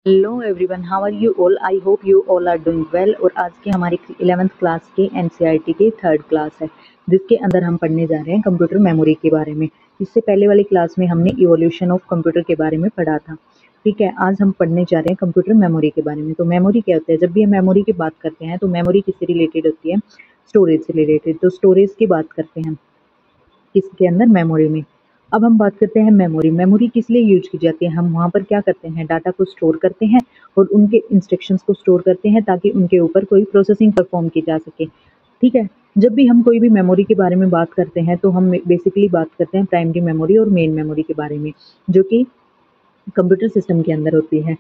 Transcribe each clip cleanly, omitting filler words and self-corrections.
Hello everyone, how are you all? I hope you all are doing well. और आज की हमारी 11th class के एनसीईआरटी की थर्ड क्लास है, जिसके अंदर हम पढ़ने जा रहे हैं कंप्यूटर मेमोरी के बारे में। इससे पहले वाली क्लास में हमने इवोल्यूशन ऑफ कंप्यूटर के बारे में पढ़ा था। ठीक है, आज हम पढ़ने जा रहे हैं कंप्यूटर मेमोरी के बारे में। तो मेमोरी क्या होता है? जब भी हम मेमोरी की बात करते हैं तो मेमोरी किससे रिलेटेड होती है? स्टोरेज से रिलेटेड। तो स्टोरेज की बात करते हैं किसके अंदर? मेमोरी में। अब हम बात करते हैं मेमोरी। मेमोरी किस लिए यूज की जाती है? हम वहाँ पर क्या करते हैं? डाटा को स्टोर करते हैं और उनके इंस्ट्रक्शंस को स्टोर करते हैं ताकि उनके ऊपर कोई प्रोसेसिंग परफॉर्म की जा सके। ठीक है, जब भी हम कोई भी मेमोरी के बारे में बात करते हैं तो हम बेसिकली बात करते हैं प्राइमरी मेमोरी और मेन मेमोरी के बारे में, जो कि कंप्यूटर सिस्टम के अंदर होती है।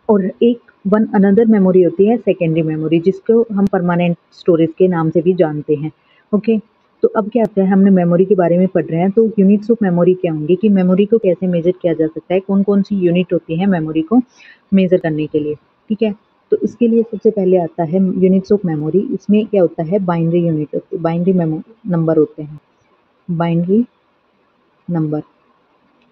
और एक वन अनदर मेमोरी होती है सेकेंडरी मेमोरी, जिसको हम परमानेंट स्टोरेज के नाम से भी जानते हैं। ओके, तो अब क्या होता है, हमने मेमोरी के बारे में पढ़ रहे हैं। तो यूनिट्स ऑफ मेमोरी क्या होंगी कि मेमोरी को कैसे मेजर किया जा सकता है, कौन कौन सी यूनिट होती है मेमोरी को मेजर करने के लिए। ठीक है, तो इसके लिए सबसे पहले आता है यूनिट्स ऑफ मेमोरी। इसमें क्या होता है? बाइनरी यूनिट, बाइनरी नंबर होते हैं, बाइनरी नंबर।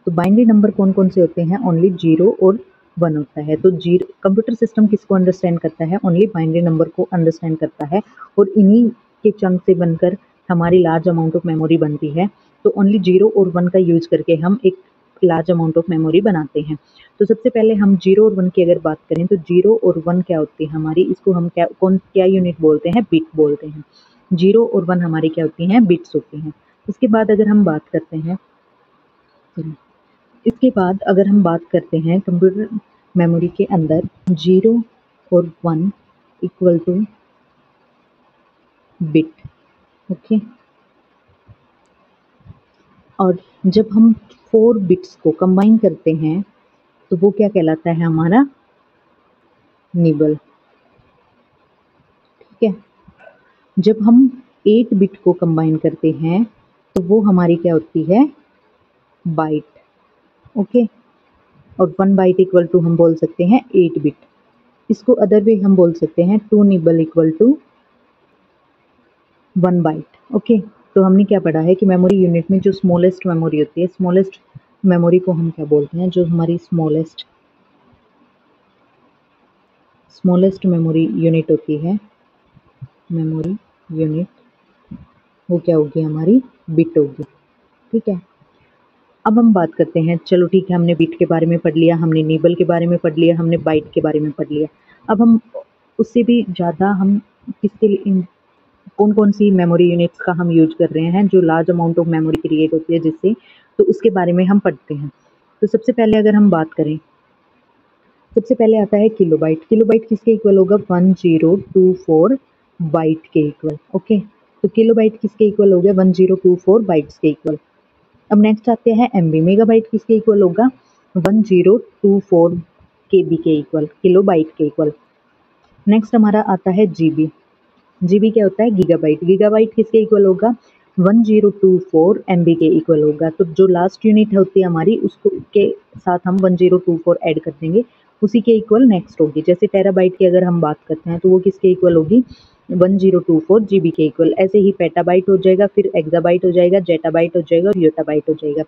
तो बाइनरी नंबर कौन कौन से होते हैं? ओनली 0 और 1 होता है। तो जीरो कंप्यूटर सिस्टम किसको अंडरस्टैंड करता है? ओनली बाइनरी नंबर को अंडरस्टैंड करता है, और इन्हीं के चंक से बनकर हमारी लार्ज अमाउंट ऑफ मेमोरी बनती है। तो ओनली 0 और 1 का यूज करके हम एक लार्ज अमाउंट ऑफ मेमोरी बनाते हैं। तो सबसे पहले हम 0 और 1 की अगर बात करें तो 0 और 1 क्या होती है हमारी? इसको हम क्या यूनिट बोलते हैं? बिट बोलते हैं। 0 और 1 हमारी क्या होती हैं? बिट्स होती हैं। इसके बाद अगर हम बात करते हैं इसके बाद अगर हम बात करते हैं कंप्यूटर मेमोरी के अंदर 0 और 1 इक्वल टू बिट। ओके, और जब हम 4 बिट्स को कंबाइन करते हैं तो वो क्या कहलाता है? हमारा निबल। ठीक है, जब हम 8 बिट को कंबाइन करते हैं तो वो हमारी क्या होती है? बाइट। ओके, और 1 बाइट इक्वल टू हम बोल सकते हैं 8 बिट। इसको अदर वे हम बोल सकते हैं 2 nibble equal to 1 byte. Okay, तो हमने क्या पढ़ा है कि मेमोरी यूनिट में जो स्मॉलेस्ट मेमोरी होती है, स्मॉलेस्ट मेमोरी को हम क्या बोलते हैं? जो हमारी स्मॉलेस्ट मेमोरी यूनिट होती है, मेमोरी यूनिट, वो क्या होगी? हमारी बिट होगी। ठीक है, अब हम बात करते हैं, चलो ठीक है, हमने बिट के बारे में पढ़ लिया, हमने निबल के बारे में पढ़ लिया, हमने बाइट के बारे में पढ़ लिया। अब हम उससे भी ज़्यादा हम किसके लिए, कौन कौन सी मेमोरी यूनिट्स का हम यूज कर रहे हैं जो large amount of memory create होती है जिससे, तो उसके बारे में हम पढ़ते हैं। तो सबसे पहले अगर हम बात करें, सबसे पहले आता है किलोबाइट। किलोबाइट किसके इक्वल होगा? 1024 बाइट के इक्वल। ओके, तो किलोबाइट किसके इक्वल हो गया? 1024 बाइट्स के इक्वल। अब नेक्स्ट आते हैं एमबी। मेगाबाइट किसके इक्वल होगा? 1024 केबी के इक्वल, किलोबाइट के इक्वल। नेक्स्ट हमारा आता है जीबी। जीबी क्या होता है? गीगाबाइट। गीगाबाइट किसके इक्वल होगा? 1024 एमबी के इक्वल होगा। तो जो लास्ट यूनिट होती है हमारी, उसको के साथ हम 1024 ऐड कर देंगे, उसी के इक्वल नेक्स्ट होगी। जैसे टेराबाइट की अगर हम बात करते हैं तो वो किसके इक्वल होगी? 1024 जीबी के इक्वल। ऐसे ही पेटाबाइट हो जाएगा, फिर एक्साबाइट हो जाएगा, जेटाबाइट हो जाएगा और योटाबाइट हो जाएगा।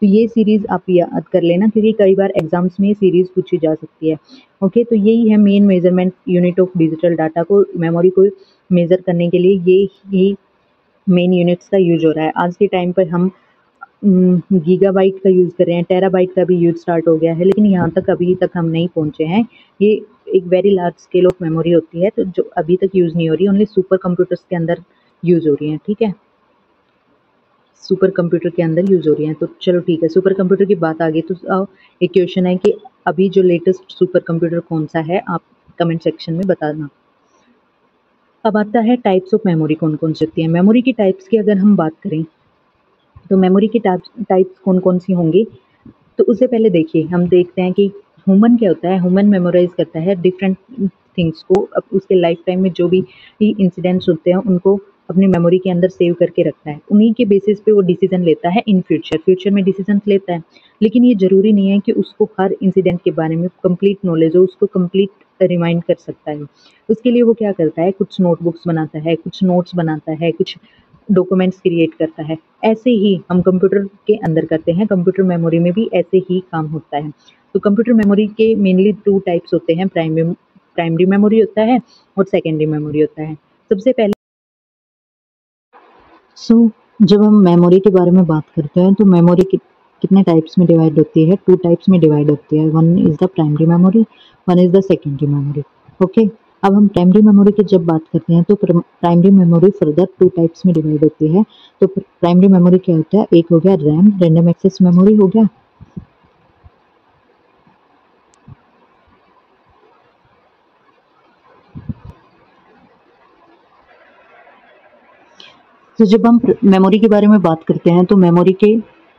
तो ये सीरीज आप याद कर लेना, क्योंकि कई बार एग्जाम्स में सीरीज पूछी जा सकती है। ओके, तो यही है main measurement unit of digital data को, मेमोरी को मेजर करने के लिए ये ही मेन यूनिट्स का यूज हो रहा है। आज के टाइम पर हम गीगाबाइट का यूज़ कर रहे हैं, टेराबाइट का भी यूज स्टार्ट हो गया है, लेकिन यहाँ तक अभी तक हम नहीं पहुँचे हैं। ये एक very large scale of memory होती है, तो जो अभी तक यूज़ नहीं हो रही, ओनली सुपर कंप्यूटर्स के अंदर यूज़ हो रही हैं। ठीक है, सुपर कंप्यूटर के अंदर यूज़ हो रही हैं। तो चलो ठीक है, सुपर कंप्यूटर की बात आ गई तो एक क्वेश्चन है कि अभी जो लेटेस्ट सुपर कंप्यूटर कौन सा है? आप कमेंट सेक्शन में बताना। अब आता है टाइप्स ऑफ मेमोरी कौन कौन सी होती है। मेमोरी की टाइप्स की अगर हम बात करें तो मेमोरी की टाइप्स कौन कौन सी होंगी? तो उससे पहले देखिए, हम देखते हैं कि ह्यूमन क्या होता है। ह्यूमन मेमोराइज करता है डिफरेंट थिंग्स को, अब उसके लाइफ टाइम में जो भी इंसिडेंट्स होते हैं उनको अपनी मेमोरी के अंदर सेव करके रखता है। उन्हीं के बेसिस पे वो डिसीजन लेता है इन फ्यूचर में डिसीजन लेता है। लेकिन ये ज़रूरी नहीं है कि उसको हर इंसिडेंट के बारे में कंप्लीट नॉलेज हो, उसको कंप्लीट रिमाइंड कर सकता है। उसके लिए वो क्या करता है? कुछ नोटबुक्स बनाता है, कुछ नोट्स बनाता है, कुछ डॉक्यूमेंट्स क्रिएट करता है। ऐसे ही हम कंप्यूटर के अंदर करते हैं, कंप्यूटर मेमोरी में भी ऐसे ही काम होता है। तो कंप्यूटर मेमोरी के मेनली 2 टाइप्स होते हैं, प्राइमरी मेमोरी होता है और सेकेंडरी मेमोरी होता है। सबसे पहले जब हम मेमोरी के बारे में बात करते हैं तो मेमोरी कितने टाइप्स में डिवाइड होती है? 2 टाइप्स में डिवाइड होती है। One is the primary memory, one is the secondary memory. Okay, अब हम प्राइमरी मेमोरी की जब बात करते हैं तो प्राइमरी मेमोरी फर्दर 2 टाइप्स में डिवाइड होती है। तो प्राइमरी मेमोरी क्या होता है? एक हो गया रैम, रैंडम एक्सेस मेमोरी हो गया। तो जब हम मेमोरी के बारे में बात करते हैं तो मेमोरी के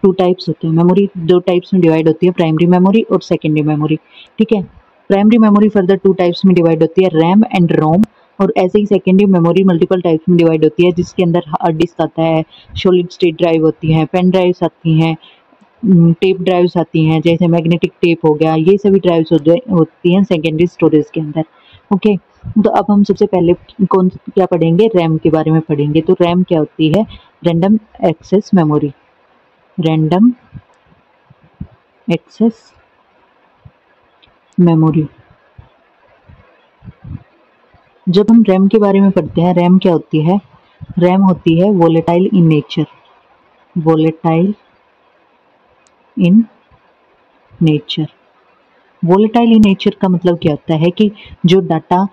2 टाइप्स होते हैं। मेमोरी 2 टाइप्स में डिवाइड होती है, प्राइमरी मेमोरी और सेकेंडरी मेमोरी। ठीक है, प्राइमरी मेमोरी फर्दर 2 टाइप्स में डिवाइड होती है, रैम एंड रोम। और ऐसे ही सेकेंडरी मेमोरी मल्टीपल टाइप्स में डिवाइड होती है, जिसके अंदर हार्ड डिस्क आता है, सॉलिड स्टेट ड्राइव होती हैं, पेन ड्राइव्स आती हैं, टेप ड्राइव्स आती हैं, जैसे मैग्नेटिक टेप हो गया, ये सभी ड्राइव्स होती हैं सेकेंडरी स्टोरेज के अंदर। ओके, तो अब हम सबसे पहले क्या पढ़ेंगे? रैम के बारे में पढ़ेंगे। तो रैम क्या होती है? Random access memory. Random access memory. जब हम रैम के बारे में पढ़ते हैं, रैम क्या होती है? रैम होती है volatile in nature. Volatile in nature. Volatile in nature का मतलब क्या होता है कि जो डाटा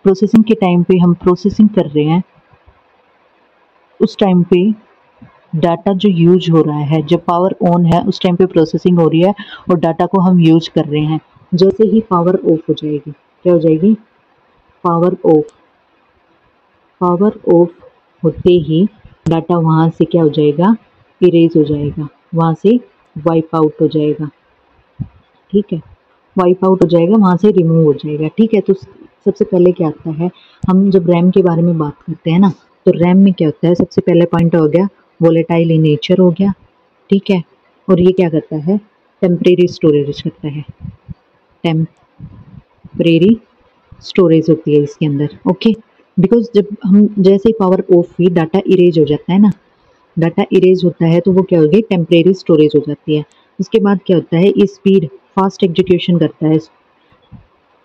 प्रोसेसिंग के टाइम पे हम प्रोसेसिंग कर रहे हैं, उस टाइम पे डाटा जो यूज हो रहा है, जब पावर ऑन है उस टाइम पे प्रोसेसिंग हो रही है और डाटा को हम यूज कर रहे हैं। जैसे ही पावर ऑफ हो जाएगी, क्या हो जाएगी? Power of. पावर ऑफ होते ही डाटा वहाँ से क्या हो जाएगा? इरेज हो जाएगा, वहाँ से वाइप आउट हो जाएगा। ठीक है, वाइप आउट हो जाएगा, वहाँ से रिमूव हो जाएगा। ठीक है, तो सबसे पहले क्या आता है? हम जब रैम के बारे में बात करते हैं ना, तो रैम में क्या होता है? सबसे पहले पॉइंट हो गया वोलेटाइल इन नेचर हो गया। ठीक है, और ये क्या करता है? टेम्परेरी स्टोरेज करता है। टेम्परेरी स्टोरेज होती है इसके अंदर। ओके, बिकॉज जब हम जैसे ही पावर ऑफ हुई, डाटा इरेज हो जाता है ना, डाटा इरेज होता है तो वो क्या होगी? टेम्परेरी स्टोरेज हो जाती है। उसके बाद क्या होता है? स्पीड, फास्ट एग्जीक्यूशन करता है।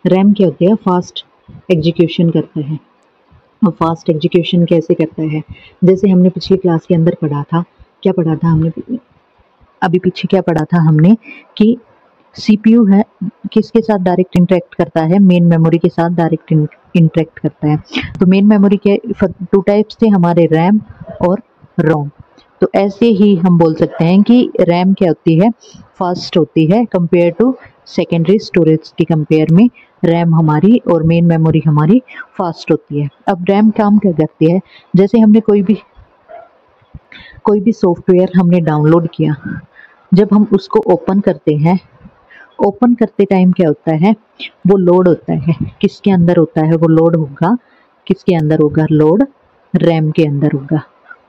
रैम क्या होती है? फास्ट एग्जीक्यूशन करता है। और फास्ट एग्जीक्यूशन कैसे करता है? जैसे हमने पिछली क्लास के अंदर पढ़ा था, क्या पढ़ा था हमने? अभी पीछे क्या पढ़ा था हमने कि सीपीयू है, किसके साथ डायरेक्ट इंटरेक्ट करता है? मेन मेमोरी के साथ डायरेक्ट इंटरेक्ट करता है। तो मेन मेमोरी के 2 टाइप्स थे हमारे, रैम और रोम। तो ऐसे ही हम बोल सकते हैं कि रैम क्या होती है? फास्ट होती है कंपेयर टू सेकेंडरी स्टोरेज की कंपेयर में रैम हमारी और मेन मेमोरी हमारी फास्ट होती है। अब रैम काम क्या करती है? जैसे हमने कोई भी सॉफ्टवेयर हमने डाउनलोड किया, जब हम उसको ओपन करते हैं, ओपन करते टाइम क्या होता है? वो लोड होता है। किसके अंदर होता है? वो लोड होगा, किसके अंदर होगा? लोड रैम के अंदर होगा,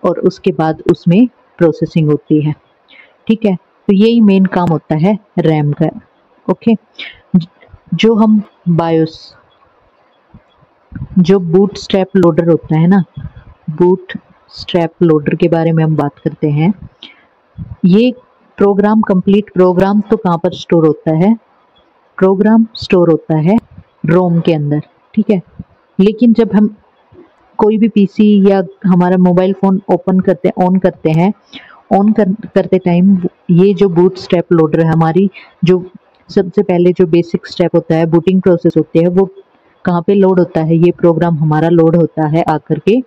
और उसके बाद उसमें प्रोसेसिंग होती है। ठीक है, तो यही मेन काम होता है रैम का। ओके, जो हम बायोस, जो बूट स्ट्रैप लोडर होता है ना, बूट स्ट्रैप लोडर के बारे में हम बात करते हैं। ये प्रोग्राम, कंप्लीट प्रोग्राम तो कहाँ पर स्टोर होता है? प्रोग्राम स्टोर होता है रोम के अंदर। ठीक है, लेकिन जब हम कोई भी पीसी या हमारा मोबाइल फ़ोन ओपन करते ऑन करते हैं, करते टाइम ये जो बूट स्टेप लोडर है हमारी, जो सबसे पहले जो बेसिक स्टेप होता है, बूटिंग प्रोसेस होती है, वो कहाँ पे लोड होता है? ये प्रोग्राम हमारा लोड होता है आकर के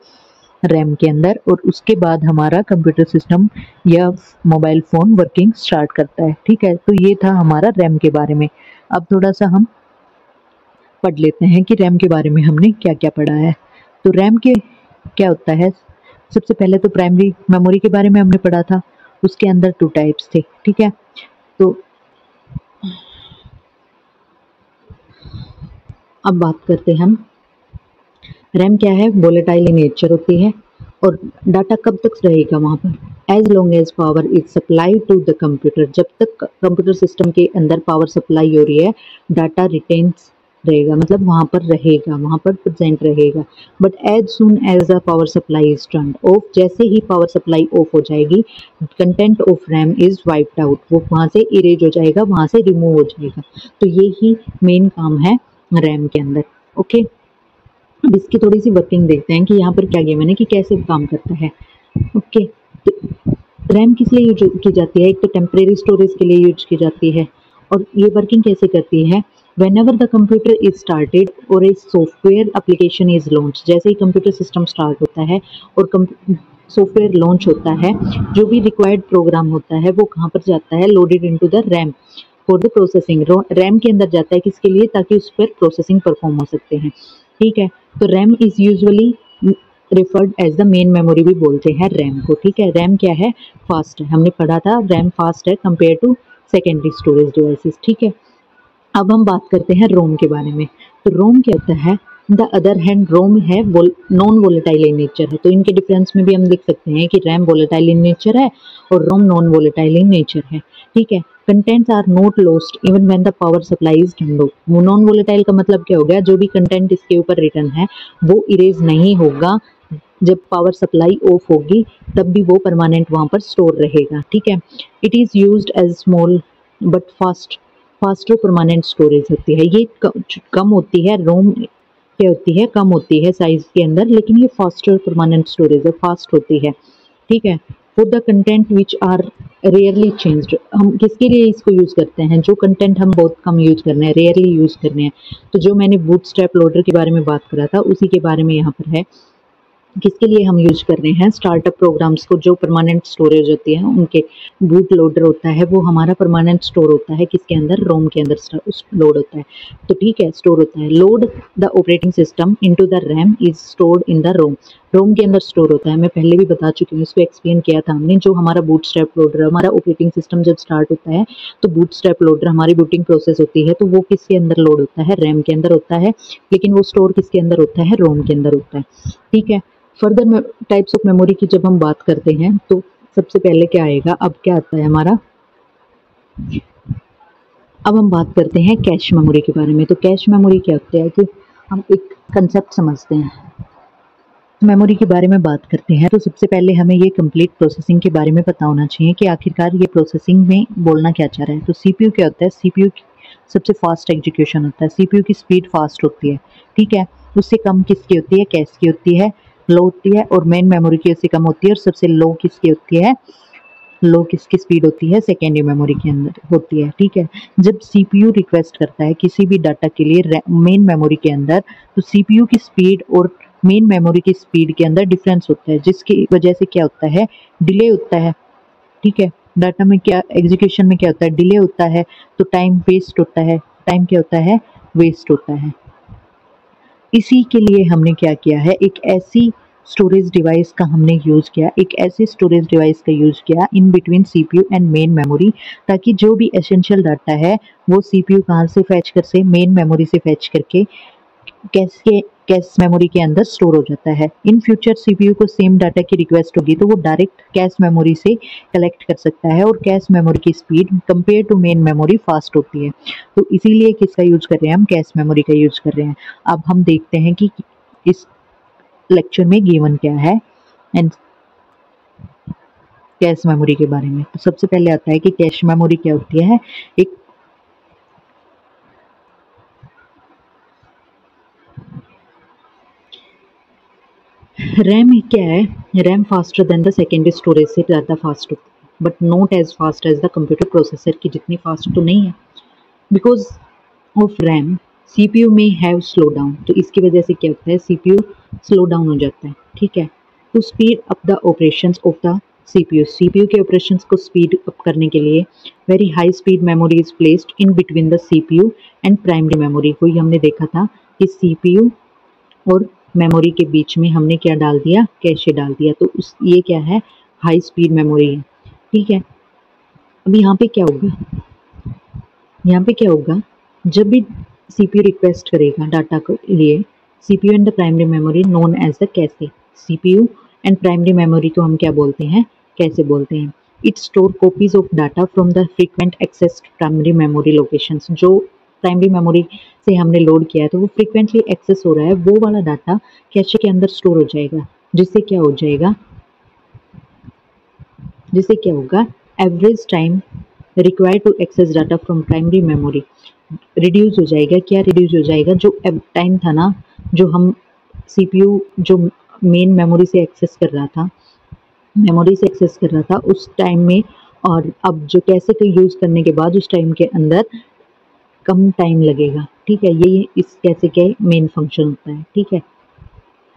रैम के अंदर, और उसके बाद हमारा कंप्यूटर सिस्टम या मोबाइल फ़ोन वर्किंग स्टार्ट करता है। ठीक है, तो ये था हमारा रैम के बारे में। अब थोड़ा सा हम पढ़ लेते हैं कि रैम के बारे में हमने क्या क्या पढ़ा है। तो रैम के क्या होता है? सबसे पहले तो प्राइमरी मेमोरी के बारे में हमने पढ़ा था, उसके अंदर 2 टाइप्स थे। ठीक है, तो अब बात करते हैं हम, रैम क्या है? वोलेटाइल इन नेचर होती है, और डाटा कब तक रहेगा वहाँ पर? As long as power is supply to the computer. जब तक कंप्यूटर सिस्टम के अंदर पावर सप्लाई हो रही है, डाटा रिटेन्स रहेगा, मतलब वहाँ पर रहेगा, वहाँ पर प्रेजेंट रहेगा। But as soon as a power supply is turned off, जैसे ही पावर सप्लाई ऑफ हो जाएगी, content of RAM is wiped out, वो वहाँ से इरेज हो जाएगा, वहाँ से रिमूव हो जाएगा। तो ये ही मेन काम है रैम के अंदर। ओके, अब इसकी थोड़ी सी वर्किंग देखते हैं कि यहाँ पर क्या गिवन है कि कैसे काम करता है। ओके, तो रैम किस लिए यूज की जाती है? एक तो टेम्परेरी स्टोरेज के लिए यूज की जाती है। और ये वर्किंग कैसे करती है? whenever the computer is started और a software application is launched, जैसे ही कंप्यूटर सिस्टम स्टार्ट होता है और सॉफ्टवेयर लॉन्च होता है, जो भी रिक्वायर्ड प्रोग्राम होता है वो कहाँ पर जाता है? Loaded into the RAM for the processing. RAM के अंदर जाता है किसके लिए? ताकि उस पर प्रोसेसिंग परफॉर्म हो सकते हैं। ठीक है, तो RAM is usually referred as the main memory भी बोलते हैं रैम को। ठीक है, रैम क्या है? फास्ट है, हमने पढ़ा था रैम फास्ट है compare to secondary storage devices. ठीक है, अब हम बात करते हैं रोम के बारे में। तो रोम क्या होता है? द अदर हैंड रोम है नॉन वोलेटाइल इन नेचर है। तो इनके डिफरेंस में भी हम देख सकते हैं कि रैम वोलेटाइल इन नेचर है और ROM non volatile in nature है। ठीक है, contents are not lost even when the power supply is turned off. Non volatile का मतलब क्या हो गया? जो भी कंटेंट इसके ऊपर रिटर्न है वो इरेज नहीं होगा, जब पावर सप्लाई ऑफ होगी तब भी वो परमानेंट वहाँ पर स्टोर रहेगा। ठीक है, it is used as small but faster permanent storage होती है। ये कम होती है, रोम क्या होती है? कम होती है साइज के अंदर, लेकिन ये फास्टर परमानेंट स्टोरेज है, फास्ट होती है। ठीक है, for the content which are rarely changed, हम किसके लिए इसको यूज़ करते हैं? जो कंटेंट हम बहुत कम यूज करने हैं, रेयरली यूज करने हैं। तो जो मैंने बूटस्ट्रैप लोडर के बारे में बात करा था उसी के बारे में यहाँ पर है। किसके लिए हम यूज कर रहे हैं? स्टार्टअप प्रोग्राम्स को, जो परमानेंट स्टोरेज होती है उनके, बूट लोडर होता है वो हमारा परमानेंट स्टोर होता है किसके अंदर? रोम के अंदर लोड होता है। तो ठीक है, स्टोर होता है। Load the operating system into the RAM is stored in the ROM, ROM के अंदर स्टोर होता है। मैं पहले भी बता चुकी हूँ, इसको एक्सप्लेन किया था हमने। जो हमारा बूटस्ट्रैप लोडर, हमारा ऑपरेटिंग सिस्टम जब स्टार्ट होता है तो बूटस्ट्रैप लोडर हमारी बूटिंग प्रोसेस होती है, तो वो किसके अंदर लोड होता है? रैम के अंदर होता है, लेकिन वो स्टोर किसके अंदर होता है? रोम के अंदर होता है। ठीक है, फर्दर टाइप्स ऑफ मेमोरी की जब हम बात करते हैं तो सबसे पहले क्या आएगा? अब क्या आता है हमारा? अब हम बात करते हैं कैश मेमोरी के बारे में। तो कैश मेमोरी क्या होती है कि हम एक कंसेप्ट समझते हैं, मेमोरी के बारे में बात करते हैं तो सबसे पहले हमें ये कंप्लीट प्रोसेसिंग के बारे में पता होना चाहिए कि आखिरकार ये प्रोसेसिंग में बोलना क्या चाह रहा है। तो सीपीयू क्या होता है? सीपीयू सबसे फास्ट एग्जीक्यूशन होता है, सीपीयू की स्पीड फास्ट होती है। ठीक है, उससे कम किसकी होती है? कैश की होती है, लो होती है। और मेन मेमोरी की उससे कम होती है। और सबसे लो किसकी होती है? लो किसकी स्पीड होती है? सेकेंडरी मेमोरी के अंदर होती है। ठीक है, जब सीपीयू रिक्वेस्ट करता है किसी भी डाटा के लिए मेन मेमोरी के अंदर, तो सीपीयू की स्पीड और मेन मेमोरी की स्पीड के अंदर डिफरेंस होता है, जिसकी वजह से क्या होता है? डिले होता है। ठीक है, डाटा में क्या, एग्जीक्यूशन में क्या होता है? डिले होता है, तो टाइम वेस्ट होता है। टाइम क्या होता है? वेस्ट होता है। इसी के लिए हमने क्या किया है? एक ऐसी स्टोरेज डिवाइस का हमने यूज़ किया, एक ऐसी स्टोरेज डिवाइस का यूज़ किया in between CPU and main memory, ताकि जो भी एसेंशियल डाटा है वो सीपीयू कहाँ से फैच कर से? मेन मेमोरी से फैच करके कैश मेमोरी के अंदर स्टोर हो जाता है। इन फ्यूचर सीपीयू को सेम डाटा की रिक्वेस्ट होगी तो वो डायरेक्ट कैश मेमोरी से कलेक्ट कर सकता है, और कैश मेमोरी की speed compare to main memory fast होती है। तो इसीलिए किसका यूज कर रहे हैं हम? कैश मेमोरी का यूज कर रहे हैं। अब हम देखते हैं कि इस लेक्चर में गिवन क्या है एंड कैश मेमोरी के बारे में। तो सबसे पहले आता है कि कैश मेमोरी क्या होती है। एक रैम क्या है? RAM faster than the secondary storage से ज़्यादा फास्ट होती है, but not as fast as the computer processor की जितनी फास्ट तो नहीं है। बिकॉज ऑफ रैम सीपीयू में हैव स्लो डाउन, तो इसकी वजह से क्या होता है? सीपीयू स्लो डाउन हो जाता है। ठीक है, to speed up the operations of the CPU, CPU के ऑपरेशंस को स्पीड अप करने के लिए very high speed memory is placed in between the CPU and primary memory. वही हमने देखा था कि सीपीयू और मेमोरी के बीच में हमने क्या डाल दिया? कैशे डाल दिया। तो ये क्या है? हाई स्पीड मेमोरी है। ठीक है, अब यहाँ पे क्या होगा? यहाँ पे क्या होगा? जब भी सीपीयू रिक्वेस्ट करेगा डाटा के लिए, CPU and the primary memory known as the cache, CPU and primary memory को हम क्या बोलते हैं? कैशे बोलते हैं। It store copies of data from the frequent access primary memory locations, जो प्राइमरी मेमोरी से हमने लोड किया है तो वो फ्रीक्वेंटली एक्सेस हो रहा है, वो वाला डाटा कैशे के अंदर स्टोर हो जाएगा, जिससे क्या हो जाएगा, जिससे क्या होगा, average time required to access data from primary memory reduce हो जाएगा। क्या रिड्यूस हो जाएगा, जो टाइम था ना, जो हम सीपीयू जो मेन मेमोरी से एक्सेस कर रहा था, उस टाइम में, और अब जो कैसे को यूज़ करने के बाद उस टाइम के अंदर कम टाइम लगेगा। ठीक है, ये इस कैसे के मेन फंक्शन होता है। ठीक है,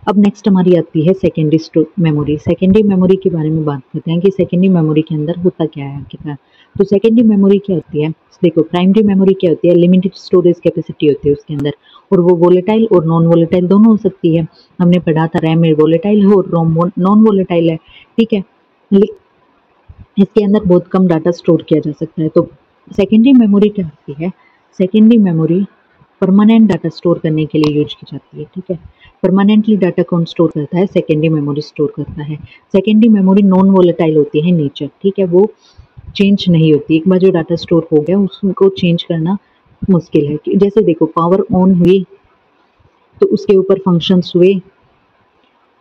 अब नेक्स्ट हमारी आती है सेकेंडरी मेमोरी। सेकेंडरी मेमोरी के बारे में बात करते हैं कि सेकेंडरी मेमोरी के अंदर होता क्या है आखिरकार। तो सेकेंडरी मेमोरी क्या होती है, देखो प्राइमरी मेमोरी क्या होती है, लिमिटेड स्टोरेज कैपेसिटी होती है उसके अंदर, और वो वोलेटाइल और नॉन वोलेटाइल दोनों हो सकती है। हमने पढ़ा था रैम में वोलेटाइल है और रोम नॉन वोलेटाइल है। ठीक है, इसके अंदर बहुत कम डाटा स्टोर किया जा सकता है। तो सेकेंडरी मेमोरी क्या होती है, secondary memory permanent data store करने के लिए यूज की जाती है। ठीक है, परमानेंटली डाटा कौन स्टोर करता है, सेकेंडरी मेमोरी स्टोर करता है। सेकेंडरी मेमोरी नॉन वोलेटाइल होती है नेचर। ठीक है, वो चेंज नहीं होती, एक बार जो डाटा स्टोर हो गया उसको चेंज करना मुश्किल है। जैसे देखो पावर ऑन हुई तो उसके ऊपर फंक्शंस हुए,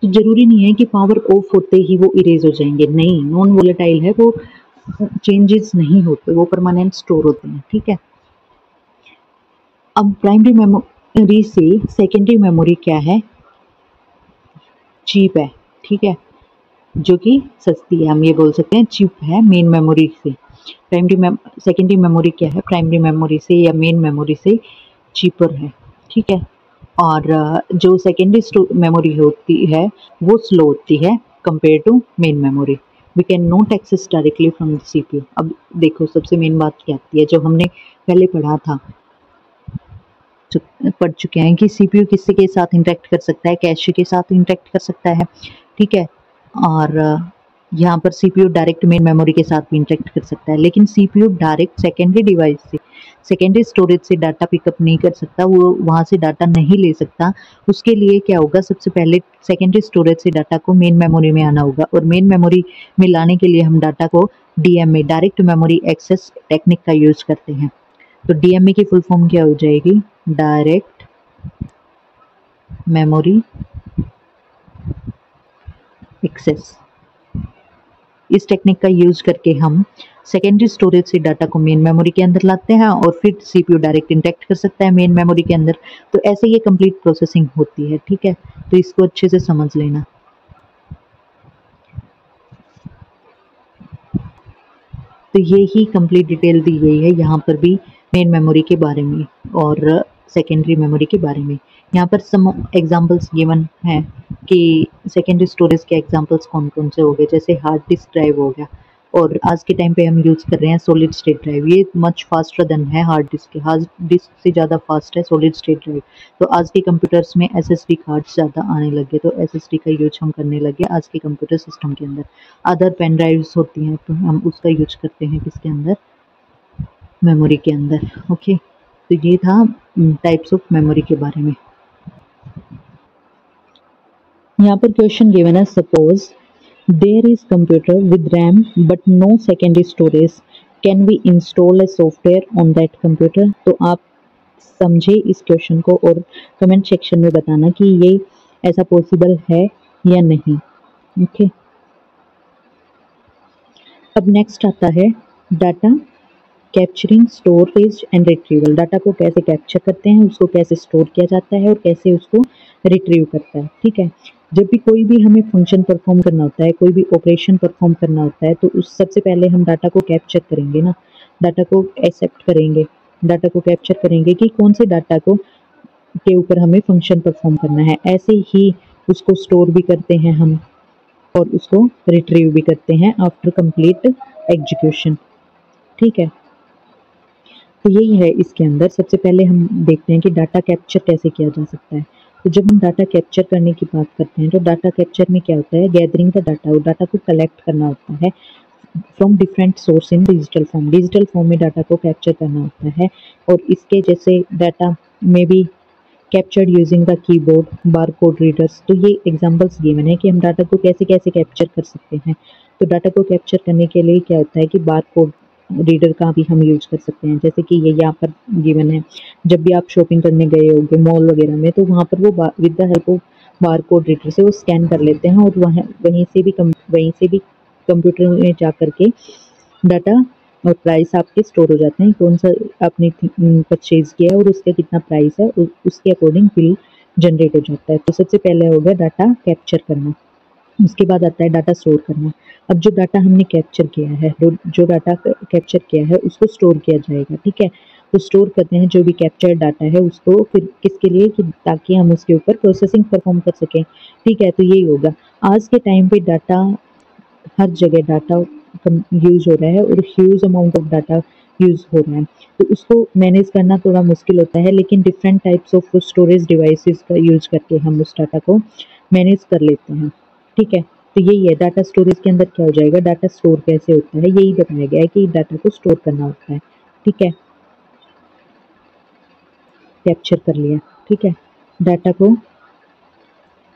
तो जरूरी नहीं है कि पावर ऑफ होते ही वो इरेज हो जाएंगे, नहीं, नॉन वोलेटाइल है, वो चेंजेस नहीं होते, वो परमानेंट स्टोर होते हैं। ठीक है, अब प्राइमरी मेमोरी से सेकेंडरी मेमोरी क्या है, चीप है। ठीक है, जो कि सस्ती है, हम ये बोल सकते हैं चीप है मेन मेमोरी से। सेकेंडरी मेमोरी क्या है, प्राइमरी मेमोरी से या मेन मेमोरी से चीपर है। ठीक है, और जो सेकेंडरी मेमोरी होती है वो स्लो होती है compare to main memory. We can not access directly from the CPU. अब देखो सबसे मेन बात क्या आती है, जो हमने पहले पढ़ चुके हैं कि सीपीयू किसके के साथ इंटरेक्ट कर सकता है, कैशे के साथ इंटरेक्ट कर सकता है। ठीक है, और यहाँ पर सीपीयू डायरेक्ट मेन मेमोरी के साथ भी इंटरेक्ट कर सकता है, लेकिन सीपीयू डायरेक्ट सेकेंडरी डिवाइस से, सेकेंडरी स्टोरेज से डाटा पिकअप नहीं कर सकता, वो वहाँ से डाटा नहीं ले सकता। उसके लिए क्या होगा, सबसे पहले सेकेंडरी स्टोरेज से डाटा को मेन मेमोरी में आना होगा, और मेन मेमोरी में लाने के लिए हम डाटा को DMA, direct memory access technique का यूज करते हैं। तो डीएमए की फुल फॉर्म क्या हो जाएगी, डायरेक्ट मेमोरी एक्सेस। इस टेक्निक का यूज करके हम सेकेंडरी स्टोरेज से डाटा को मेन मेमोरी के अंदर लाते हैं, और फिर सीपीयू डायरेक्ट इंटरेक्ट कर सकता है मेन मेमोरी के अंदर। तो ऐसे ये कंप्लीट प्रोसेसिंग होती है। ठीक है, तो इसको अच्छे से समझ लेना। तो ये ही कंप्लीट डिटेल दी गई है यहाँ पर भी मेन मेमोरी के बारे में और सेकेंडरी मेमोरी के बारे में। यहाँ पर सम एग्जांपल्स गिवन हैं कि सेकेंडरी स्टोरेज के एग्जांपल्स कौन कौन से हो गए, जैसे हार्ड डिस्क ड्राइव हो गया, और आज के टाइम पे हम यूज़ कर रहे हैं सॉलिड स्टेट ड्राइव। ये मच फास्टर देन है हार्ड डिस्क से ज़्यादा फास्ट है सॉलिड स्टेट ड्राइव। तो आज के कंप्यूटर्स में एसएसडी कार्ड्स ज़्यादा आने लगे, तो एसएसडी का यूज हम करने लगे आज के कंप्यूटर सिस्टम के अंदर। अदर पेन ड्राइव्स होती हैं तो हम उसका यूज करते हैं किसके अंदर, मेमोरी के अंदर। ओके, तो ये था टाइप्स ऑफ मेमोरी के बारे में। यहाँ पर क्वेश्चन गिवन है, suppose there is computer with RAM but no secondary storage, can we install a software on that computer. तो आप समझे इस क्वेश्चन को और कमेंट सेक्शन में बताना कि ये ऐसा पॉसिबल है या नहीं। ओके, अब नेक्स्ट आता है data capturing, storage and retrieval. Data को कैसे कैप्चर करते हैं, उसको कैसे स्टोर किया जाता है और कैसे उसको रिट्रीव करता है। ठीक है, जब भी कोई भी हमें फंक्शन परफॉर्म करना होता है, कोई भी ऑपरेशन परफॉर्म करना होता है, तो उस सबसे पहले हम डाटा को कैप्चर करेंगे ना, डाटा को एक्सेप्ट करेंगे, डाटा को कैप्चर करेंगे कि कौन से डाटा को के ऊपर हमें फंक्शन परफॉर्म करना है। ऐसे ही उसको स्टोर भी करते हैं हम और उसको रिट्रीव भी करते हैं आफ्टर कंप्लीट एग्जीक्यूशन। ठीक है, तो यही है इसके अंदर। सबसे पहले हम देखते हैं कि डाटा कैप्चर कैसे किया जा सकता है। तो जब हम डाटा कैप्चर करने की बात करते हैं तो डाटा कैप्चर में क्या होता है, गैदरिंग द डाटा, और डाटा को कलेक्ट करना होता है from different source in digital form. Digital form में डाटा को कैप्चर करना होता है, और इसके जैसे डाटा में भी captured using the keyboard, barcode readers. तो ये एग्जांपल्स गिवन है कि हम डाटा को कैसे कैसे कैप्चर कर सकते हैं। तो डाटा को कैप्चर करने के लिए क्या होता है कि बारकोड रीडर का भी हम यूज कर सकते हैं। जैसे कि ये यहाँ पर गिवन है, जब भी आप शॉपिंग करने गए होंगे मॉल वगैरह में, तो वहाँ पर वो with the help of bar code reader से वो स्कैन कर लेते हैं, और वहीं से भी कंप्यूटर में जा करके डाटा और प्राइस आपके स्टोर हो जाते हैं, कौन सा आपने परचेज किया है और उसका कितना प्राइस है, उसके अकॉर्डिंग बिल जनरेट हो जाता है। तो सबसे पहले हो गया डाटा कैप्चर करना, उसके बाद आता है डाटा स्टोर करना। अब जो डाटा हमने कैप्चर किया है, जो डाटा कैप्चर किया है उसको स्टोर किया जाएगा, ठीक है। तो स्टोर करते हैं जो भी कैप्चर डाटा है उसको, फिर किसके लिए कि ताकि हम उसके ऊपर प्रोसेसिंग परफॉर्म कर सकें, ठीक है। तो यही होगा। आज के टाइम पे डाटा हर जगह डाटा यूज हो रहा है और huge amount of data use हो रहा है, तो उसको मैनेज करना थोड़ा मुश्किल होता है, लेकिन different types of storage devices का यूज करके हम उस डाटा को मैनेज कर लेते हैं, ठीक है। तो यही है डाटा स्टोरेज के अंदर क्या हो जाएगा, डाटा स्टोर कैसे होता है यही बताया गया है कि डाटा को स्टोर करना होता है, ठीक है। कैप्चर कर लिया, ठीक है, डाटा को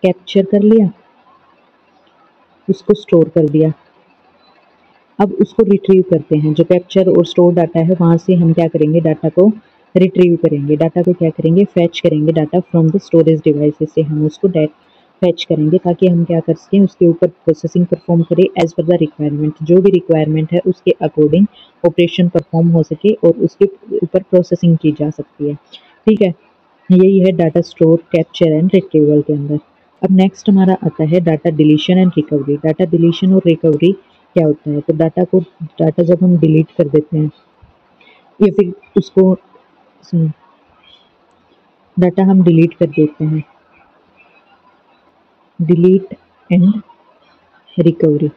कैप्चर कर लिया, उसको स्टोर कर दिया। अब उसको रिट्रीव करते हैं, जो कैप्चर और स्टोर डाटा है वहाँ से हम क्या करेंगे, डाटा को रिट्रीव करेंगे, डाटा को क्या करेंगे, फैच करेंगे data from the storage devices से हम उसको फैच करेंगे, ताकि हम क्या कर सकें, उसके ऊपर प्रोसेसिंग परफॉर्म करें एज पर द रिक्वायरमेंट, जो भी रिक्वायरमेंट है उसके अकॉर्डिंग ऑपरेशन परफॉर्म हो सके और उसके ऊपर प्रोसेसिंग की जा सकती है, ठीक है। यही है data store, capture and retrieval के अंदर। अब नेक्स्ट हमारा आता है data deletion and recovery. Data deletion और रिकवरी क्या होता है, तो डाटा जब हम डिलीट कर देते हैं या फिर उसको डाटा हम डिलीट कर देते हैं, डिलीट एंड रिकवरी।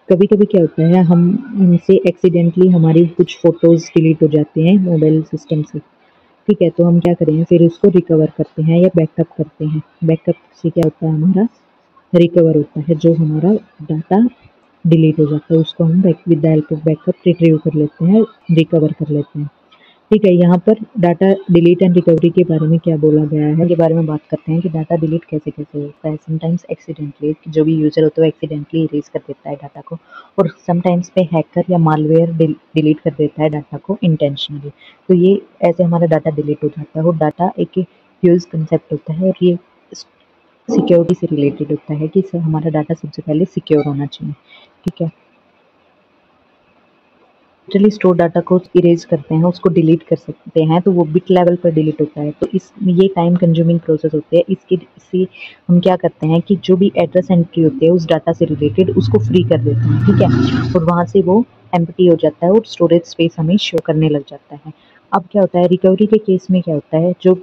कभी कभी क्या होता है, हम हमसे एक्सीडेंटली हमारी कुछ फोटोज डिलीट हो जाते हैं मोबाइल सिस्टम से, ठीक है। तो हम क्या करें, फिर उसको रिकवर करते हैं या बैकअप करते हैं। बैकअप से क्या होता है, हमारा रिकवर होता है, जो हमारा डाटा डिलीट हो जाता है उसको हम with the help of backup retrieve कर लेते हैं, रिकवर कर लेते हैं, ठीक है। यहाँ पर डाटा डिलीट एंड रिकवरी के बारे में क्या बोला गया है, के बारे में बात करते हैं कि डाटा डिलीट कैसे कैसे होता है। समटाइम्स एक्सीडेंटली, जो भी यूजर होता है एक्सीडेंटली इरेज कर देता है डाटा को, और समटाइम्स पे हैकर या मालवेयर डिलीट कर देता है डाटा को इंटेंशनली। तो ये ऐसे हमारा डाटा डिलीट हो जाता है, और डाटा एक ह्यूज कंसेप्ट होता है, और ये सिक्योरिटी से रिलेटेड होता है कि हमारा डाटा सबसे पहले सिक्योर होना चाहिए, ठीक है। डिजिटली स्टोर डाटा को इरेज करते हैं, उसको डिलीट कर सकते हैं, तो वो बिट लेवल पर डिलीट होता है, तो ये टाइम कंज्यूमिंग प्रोसेस होती है। इससे हम क्या करते हैं कि जो भी एड्रेस एंट्री होती है उस डाटा से रिलेटेड उसको फ्री कर देते हैं, ठीक है, और वहाँ से वो एम्प्टी हो जाता है और स्टोरेज स्पेस हमें शो करने लग जाता है। अब क्या होता है रिकवरी के केस में, क्या होता है, जो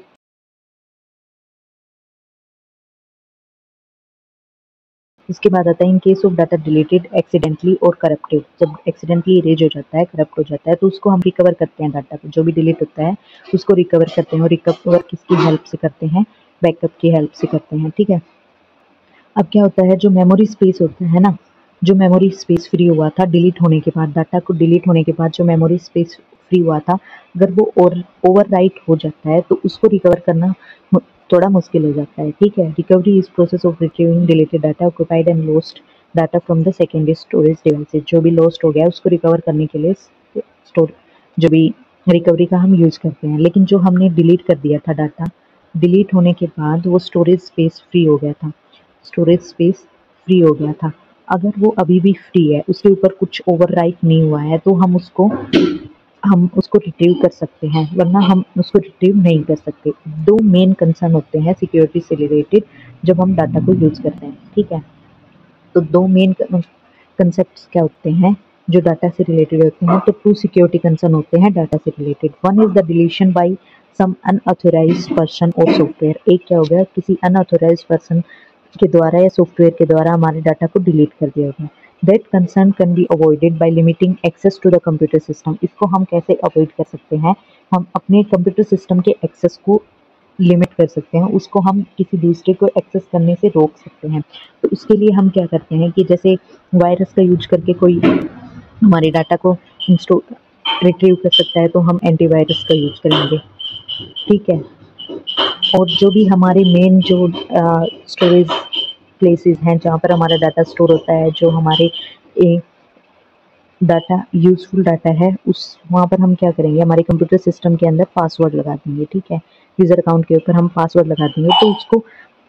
इसके बाद आता है in case of data deleted accidentally और करप्टेड। जब एक्सीडेंटली इरेज हो जाता है, करप्ट हो जाता है, तो उसको हम रिकवर करते हैं, डाटा को जो भी डिलीट होता है उसको रिकवर करते हैं, और रिकवर किसकी हेल्प से करते हैं, बैकअप की हेल्प से करते हैं, ठीक है। अब क्या होता है, जो मेमोरी स्पेस होता है ना, जो मेमोरी स्पेस फ्री हुआ था डिलीट होने के बाद, डाटा को डिलीट होने के बाद जो मेमोरी स्पेस फ्री हुआ था, अगर वो ओवरराइट हो जाता है तो उसको रिकवर करना थोड़ा मुश्किल हो जाता है, ठीक है। Recovery is process of retrieving deleted data occupied and lost data from the secondary storage devices. जो भी लॉस्ट हो गया है उसको रिकवर करने के लिए स्टोर जो भी रिकवरी का हम यूज करते हैं। लेकिन जो हमने डिलीट कर दिया था डाटा, डिलीट होने के बाद वो स्टोरेज स्पेस फ्री हो गया था, स्टोरेज स्पेस फ्री हो गया था, अगर वो अभी भी फ्री है, उसके ऊपर कुछ ओवरराइट नहीं हुआ है, तो हम उसको रिट्रीव कर सकते हैं, वरना हम उसको रिट्रीव नहीं कर सकते। दो मेन कंसर्न होते हैं सिक्योरिटी से रिलेटेड जब हम डाटा को यूज करते हैं, ठीक है। तो दो मेन कंसेप्ट क्या होते हैं जो डाटा से रिलेटेड होते हैं, तो टू सिक्योरिटी कंसर्न होते हैं डाटा से related. One is the deletion by some unauthorized person और सॉफ्टवेयर। एक क्या हो गया, किसी अनऑथोराइज्ड पर्सन के द्वारा या सॉफ्टवेयर के द्वारा हमारे डाटा को डिलीट कर दिया गया। That concern can be avoided by limiting access to the computer system. इसको हम कैसे अवॉइड कर सकते हैं, हम अपने कंप्यूटर सिस्टम के एक्सेस को लिमिट कर सकते हैं, उसको हम किसी दूसरे को एक्सेस करने से रोक सकते हैं। तो उसके लिए हम क्या करते हैं कि जैसे वायरस का यूज करके कोई हमारे डाटा को रिट्रीव कर सकता है, तो हम एंटीवायरस का यूज करेंगे, ठीक है। और जो भी हमारे मेन जो स्टोरेज प्लेसेस हैं जहाँ पर हमारा डाटा स्टोर होता है, जो हमारे डाटा यूजफुल डाटा है उस वहाँ पर हम क्या करेंगे, हमारे कंप्यूटर सिस्टम के अंदर पासवर्ड लगा देंगे, ठीक है। यूज़र अकाउंट के ऊपर हम पासवर्ड लगा देंगे तो उसको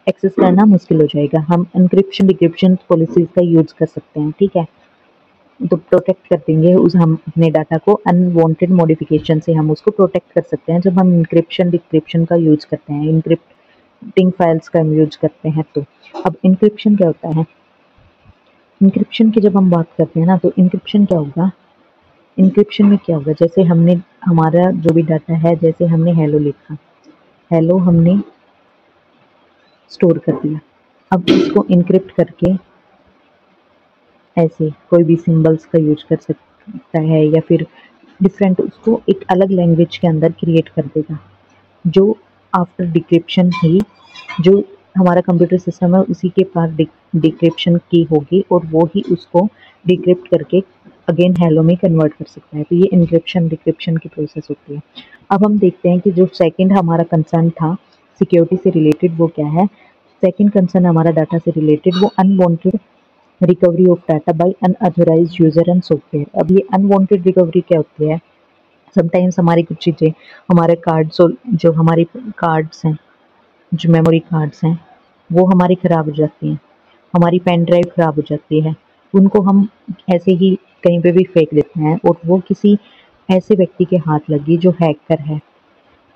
एक्सेस करना मुश्किल हो जाएगा। हम एन्क्रिप्शन डिक्रिप्शन पॉलिसीज़ का यूज़ कर सकते हैं, ठीक है। तो प्रोटेक्ट कर देंगे उस हम अपने डाटा को, अनवांटेड मॉडिफिकेशन से हम उसको प्रोटेक्ट कर सकते हैं जब हम इंक्रिप्शन डिक्रिप्शन का यूज़ करते हैं, इंक्रिप्टिंग फाइल्स का यूज़ करते हैं। तो अब इंक्रिप्शन क्या होता है, इंक्रिप्शन की जब हम बात करते हैं ना, तो इंक्रिप्शन क्या होगा, इंक्रिप्शन में क्या होगा, जैसे हमने हमारा जो भी डाटा है, जैसे हमने हेलो लिखा, हेलो हमने स्टोर कर दिया, अब इसको इंक्रिप्ट करके ऐसे कोई भी सिंबल्स का यूज कर सकता है या फिर डिफरेंट उसको एक अलग लैंग्वेज के अंदर क्रिएट कर देगा, जो आफ्टर डिक्रिप्शन ही जो हमारा कंप्यूटर सिस्टम है उसी के पास डिक्रिप्शन की होगी और वो ही उसको डिक्रिप्ट करके अगेन हेलो में कन्वर्ट कर सकता है। तो ये इंक्रिप्शन डिक्रिप्शन की प्रोसेस होती है। अब हम देखते हैं कि जो सेकंड हमारा कंसर्न था सिक्योरिटी से रिलेटेड, वो क्या है। सेकंड कंसर्न हमारा डाटा से रिलेटेड, वो unwanted recovery of data by unauthorized user and software. अब ये अनवांटेड रिकवरी क्या होती है, समटाइम्स हमारी कुछ चीज़ें, हमारे कार्ड्स और जो हमारी कार्ड्स हैं, जो मेमोरी कार्ड्स हैं, वो हमारी ख़राब हो जाती हैं, हमारी पेन ड्राइव ख़राब हो जाती है, उनको हम ऐसे ही कहीं पे भी फेंक देते हैं और वो किसी ऐसे व्यक्ति के हाथ लगी जो हैकर है,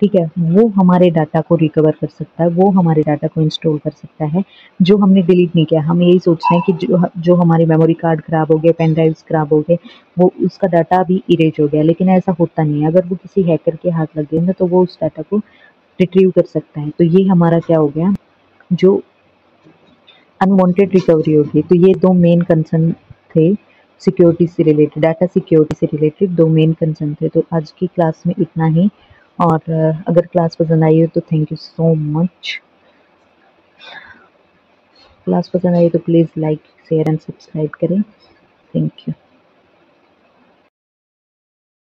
ठीक है, वो हमारे डाटा को रिकवर कर सकता है, वो हमारे डाटा को इंस्टॉल कर सकता है जो हमने डिलीट नहीं किया। हम यही सोचते हैं कि जो हमारी मेमोरी कार्ड ख़राब हो गए, पेन ड्राइव्स ख़राब हो गए, वो उसका डाटा अभी इरेज हो गया, लेकिन ऐसा होता नहीं है। अगर वो किसी हैकर के हाथ लग गए ना, तो वो उस डाटा को रिट्रीव कर सकता है। तो ये हमारा क्या हो गया, जो अनवांटेड रिकवरी होगी। तो ये दो मेन कंसर्न थे सिक्योरिटी से रिलेटेड, डाटा सिक्योरिटी से रिलेटेड दो मेन कंसर्न थे। तो आज की क्लास में इतना ही, और अगर क्लास पसंद आई हो तो thank you so much. Class पसंद आई तो please like share and subscribe करें। Thank you.